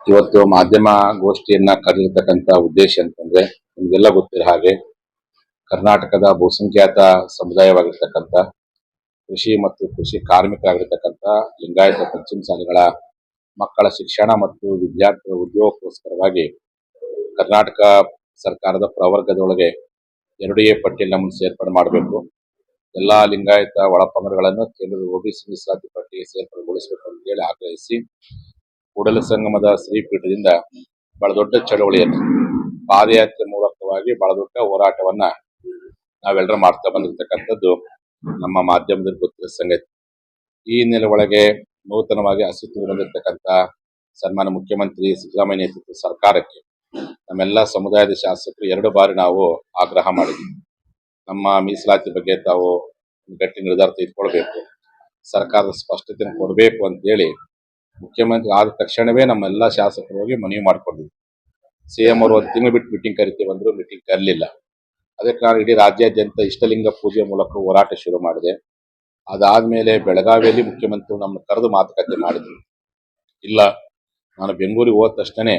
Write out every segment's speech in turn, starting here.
ಇವತ್ತು ಮಾಧ್ಯಮ ಗೋಷ್ಠಿಯನ್ನ ಕರೆದಿರ್ತಕ್ಕಂಥ ಉದ್ದೇಶ ಅಂತಂದ್ರೆ ನಿಮಗೆಲ್ಲ ಗೊತ್ತಿರೋ ಹಾಗೆ ಕರ್ನಾಟಕದ ಬಹುಸಂಖ್ಯಾತ ಸಮುದಾಯವಾಗಿರ್ತಕ್ಕಂಥ ಕೃಷಿ ಮತ್ತು ಕೃಷಿ ಕಾರ್ಮಿಕರಾಗಿರ್ತಕ್ಕಂಥ ಲಿಂಗಾಯತ ಪಂಚಮಸಾಲಿಗಳ ಮಕ್ಕಳ ಶಿಕ್ಷಣ ಮತ್ತು ವಿದ್ಯಾರ್ಥಿಗಳ ಉದ್ಯೋಗಕ್ಕೋಸ್ಕರವಾಗಿ ಕರ್ನಾಟಕ ಸರ್ಕಾರದ ಪ್ರವರ್ಗದೊಳಗೆ 2A ಪಟ್ಟಿಯಲ್ಲಿ ನಮ್ಮನ್ನು ಸೇರ್ಪಡೆ ಮಾಡಬೇಕು. ಎಲ್ಲಾ ಲಿಂಗಾಯತ ಒಳಪಂಗಡಗಳನ್ನು ಕೇಂದ್ರದ OBC ಮೀಸಲಾತಿ ಪಟ್ಟಿಗೆ ಸೇರ್ಪಡೆಗೊಳಿಸಬೇಕು ಅಂತ ಹೇಳಿ ಆಗ್ರಹಿಸಿ ಕೂಡಲ ಸಂಗಮದ ಶ್ರೀಪೀಠದಿಂದ ಬಹಳ ದೊಡ್ಡ ಚಳವಳಿಯನ್ನು ಪಾದಯಾತ್ರೆ ಮೂಲಕವಾಗಿ ಬಹಳ ದೊಡ್ಡ ಹೋರಾಟವನ್ನ ನಾವೆಲ್ಲರೂ ಮಾಡ್ತಾ ಬಂದಿರತಕ್ಕಂಥದ್ದು ನಮ್ಮ ಮಾಧ್ಯಮದಲ್ಲಿ ಗೊತ್ತಿರೋ ಸಂಗತಿ. ಈ ಹಿನ್ನೆಲೆ ಒಳಗೆ ನೂತನವಾಗಿ ಅಸ್ತಿತ್ವಕ್ಕೆ ಬಂದಿರತಕ್ಕಂಥ ಸನ್ಮಾನ್ಯ ಮುಖ್ಯಮಂತ್ರಿ ಸಿದ್ದರಾಮಯ್ಯ ನೇತೃತ್ವದ ಸರ್ಕಾರಕ್ಕೆ ನಮ್ಮೆಲ್ಲ ಸಮುದಾಯದ ಶಾಸಕರು 2 ಬಾರಿ ನಾವು ಆಗ್ರಹ ಮಾಡಿದ್ವಿ. ನಮ್ಮ ಮೀಸಲಾತಿ ಬಗ್ಗೆ ತಾವು ಗಟ್ಟಿ ನಿರ್ಧಾರ ತೆಗೆದುಕೊಳ್ಬೇಕು, ಸರ್ಕಾರದ ಸ್ಪಷ್ಟತೆಯನ್ನು ಕೊಡಬೇಕು ಅಂತ ಹೇಳಿ ಮುಖ್ಯಮಂತ್ರಿ ಆದ ತಕ್ಷಣವೇ ನಮ್ಮೆಲ್ಲ ಶಾಸಕರು ಹೋಗಿ ಮನವಿ ಮಾಡ್ಕೊಂಡಿದ್ವಿ. CM ಅವರು 1 ತಿಂಗಳು ಬಿಟ್ಟು ಮೀಟಿಂಗ್ ಕರಿತೀವಿ ಬಂದ್ರು, ಮೀಟಿಂಗ್ ಕರಲಿಲ್ಲ. ಅದಕ್ಕೆ ನಾನು ಇಡೀ ರಾಜ್ಯಾದ್ಯಂತ ಇಷ್ಟಲಿಂಗ ಪೂಜೆ ಮೂಲಕ ಹೋರಾಟ ಶುರು ಮಾಡಿದೆ. ಅದಾದ್ಮೇಲೆ ಬೆಳಗಾವಿಯಲ್ಲಿ ಮುಖ್ಯಮಂತ್ರಿ ನಮ್ಮನ್ನು ಕರೆದು ಮಾತುಕತೆ ಮಾಡಿದ್ರು. ಇಲ್ಲ, ನಾನು ಬೆಂಗಳೂರಿಗೆ ಹೋದ ತಕ್ಷಣನೇ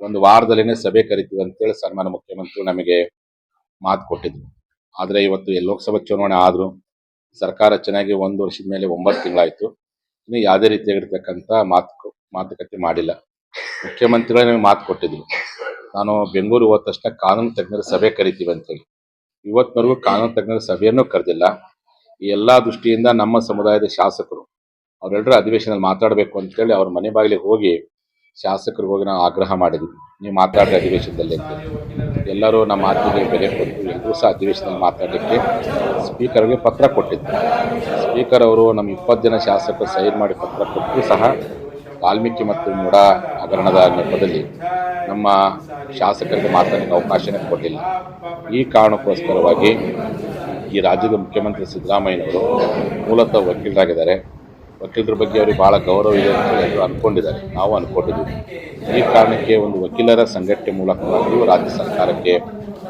1 ವಾರದಲ್ಲಿನೇ ಸಭೆ ಕರಿತೀವಿ ಅಂತೇಳಿ ಸನ್ಮಾನ್ಯ ಮುಖ್ಯಮಂತ್ರಿ ನಮಗೆ ಮಾತು ಕೊಟ್ಟಿದ್ರು. ಆದರೆ ಇವತ್ತು ಲೋಕಸಭಾ ಚುನಾವಣೆ ಆದರೂ ಸರ್ಕಾರ ಚೆನ್ನಾಗಿ 1 ವರ್ಷದ ಮೇಲೆ 9 ತಿಂಗಳಾಯಿತು, ಇನ್ನು ಯಾವುದೇ ರೀತಿಯಾಗಿರ್ತಕ್ಕಂಥ ಮಾತುಕತೆ ಮಾಡಿಲ್ಲ. ಮುಖ್ಯಮಂತ್ರಿಗಳೇ ನಮಗೆ ಮಾತು ಕೊಟ್ಟಿದ್ರು, ನಾನು ಬೆಂಗಳೂರಿಗೆ ಹೋದ ತಕ್ಷಣ ಕಾನೂನು ತಜ್ಞರ ಸಭೆ ಕರಿತೀವಿ ಅಂತೇಳಿ. ಇವತ್ತಿನವರೆಗೂ ಕಾನೂನು ತಜ್ಞರ ಸಭೆಯನ್ನು ಕರೆದಿಲ್ಲ. ಈ ಎಲ್ಲ ದೃಷ್ಟಿಯಿಂದ ನಮ್ಮ ಸಮುದಾಯದ ಶಾಸಕರು ಅವರೆಲ್ಲರೂ ಅಧಿವೇಶನದಲ್ಲಿ ಮಾತಾಡಬೇಕು ಅಂತೇಳಿ ಅವ್ರ ಮನೆ ಬಾಗಿಲಿಗೆ ಹೋಗಿ ಶಾಸಕರಿಗೆ ಹೋಗಿ ನಾವು ಆಗ್ರಹ ಮಾಡಿದ್ವಿ, ನೀವು ಮಾತಾಡ್ರಿ ಅಧಿವೇಶನದಲ್ಲಿ ಅಂತ. ಎಲ್ಲರೂ ನಮ್ಮ ಮಾತಿಗೆ ಬೆಲೆ ಕೊಟ್ಟು ಎಲ್ಲರೂ ಸಹ ಅಧಿವೇಶನದಲ್ಲಿ ಮಾತಾಡಲಿಕ್ಕೆ ಸ್ಪೀಕರ್ಗೆ ಪತ್ರ ಕೊಟ್ಟಿದ್ರು. ಸ್ಪೀಕರ್ ಅವರು ನಮ್ಮ 20 ಜನ ಶಾಸಕರು ಸೈನ್ ಮಾಡಿ ಪತ್ರ ಕೊಟ್ಟರು ಸಹ ವಾಲ್ಮೀಕಿ ಮತ್ತು ಮೂಡ ಹಗರಣದ ನೆಪದಲ್ಲಿ ನಮ್ಮ ಶಾಸಕರಿಗೆ ಮಾತಾಡಲಿಕ್ಕೆ ಅವಕಾಶನೇ ಕೊಡಲಿಲ್ಲ. ಈ ಕಾರಣಕ್ಕೋಸ್ಕರವಾಗಿ ಈ ರಾಜ್ಯದ ಮುಖ್ಯಮಂತ್ರಿ ಸಿದ್ದರಾಮಯ್ಯನವರು ಮೂಲತಃ ವಕೀಲರಾಗಿದ್ದಾರೆ. ವಕೀಲರ ಬಗ್ಗೆ ಅವರಿಗೆ ಬಹಳ ಗೌರವ ಇದೆ ಅಂತ ಎಲ್ಲರೂ ಅಂದ್ಕೊಂಡಿದ್ದಾರೆ, ನಾವು ಅಂದ್ಕೊಂಡಿದ್ದೀವಿ. ಈ ಕಾರಣಕ್ಕೆ ಒಂದು ವಕೀಲರ ಸಂಘಟನೆ ಮೂಲಕವಾಗಿಯೂ ರಾಜ್ಯ ಸರ್ಕಾರಕ್ಕೆ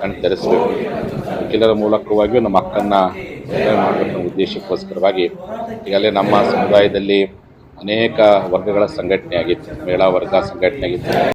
ಕಣ್ಣು ತೆರೆಸಬೇಕು, ವಕೀಲರ ಮೂಲಕವಾಗಿಯೂ ನಮ್ಮ ಹಕ್ಕನ್ನು ಮಾಡಬೇಕನ್ನೋ ಉದ್ದೇಶಕ್ಕೋಸ್ಕರವಾಗಿ ಈಗಲೇ ನಮ್ಮ ಸಮುದಾಯದಲ್ಲಿ ಅನೇಕ ವರ್ಗಗಳ ಸಂಘಟನೆ ಆಗಿತ್ತು, ಮಹಿಳಾ ವರ್ಗ ಸಂಘಟನೆ ಆಗಿತ್ತು,